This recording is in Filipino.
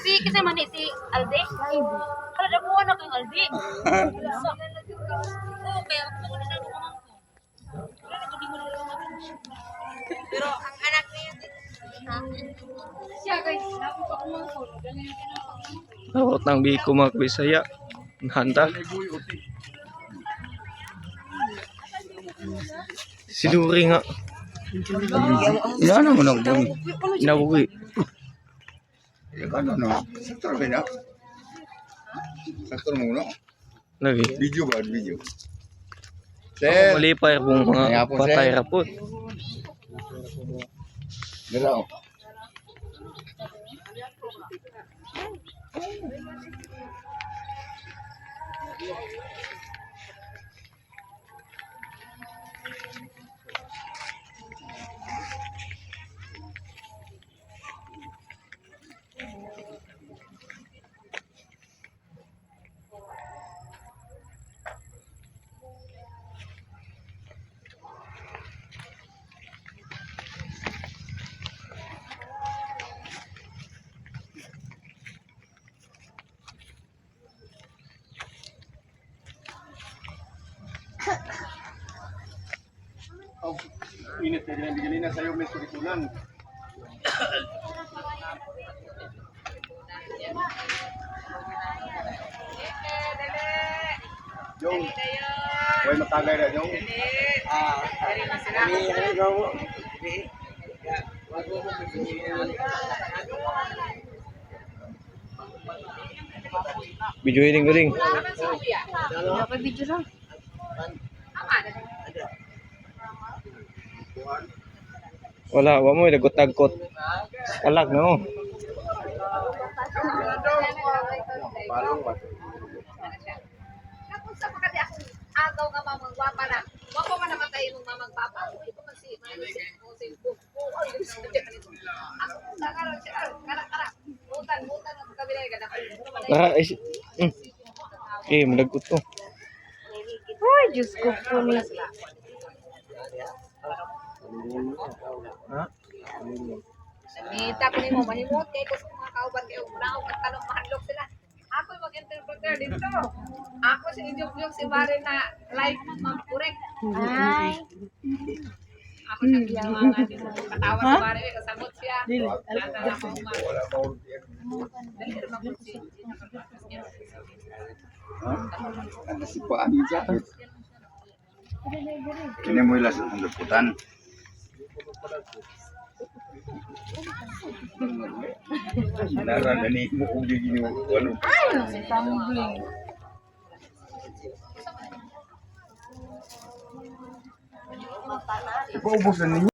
Si kasi man si Alde. Kalau ada buwan na kang Alde. Oh, kaya ako na lang ako. Pero ang anak niya siya guys, dapat ako mangkol. Tawat ng biko mga Bisaya. Hanta. Siduri nga. Inaano mo nang buwi? Inabuhi. Ano na? Saktor ba na? Saktor mo na? Lagi. Video ba? Video. Ako malipay kung mga Kaya po, patay sir. rapot. Dalaw. Oh, init na ginang-bigilin na sa'yo may kurikulan. Jong, huwag matagay na, Jong. Video ini galing. Apa video lang? Wala, wa mo dagot-dagot. Alag no. Kapag sa pagkati ako agaw nga mamagwapa na. Wako man namatay mong mamagpapa. Ito man si Facebook. Ako nakaroon siya. Kara. Mutan ang kabila ka. Lara madagot to. Ay, Diyos ko po ni. Samita ko ni mo, mahimot kayo kasi mga kauban kayo. Muna at tanong mahandlok sila. Ako yung mag-interpreter dito. Ako si Idyok si Mare na live mamapurek. Ay. Ako siya mga dito. Katawa si Mare, kasabot siya. Nasa ako dahil mag Ano si Paan niya? Kini mo ilas ang luputan. Naragani mo kung di gini mo ano. Ipaubos na ninyo.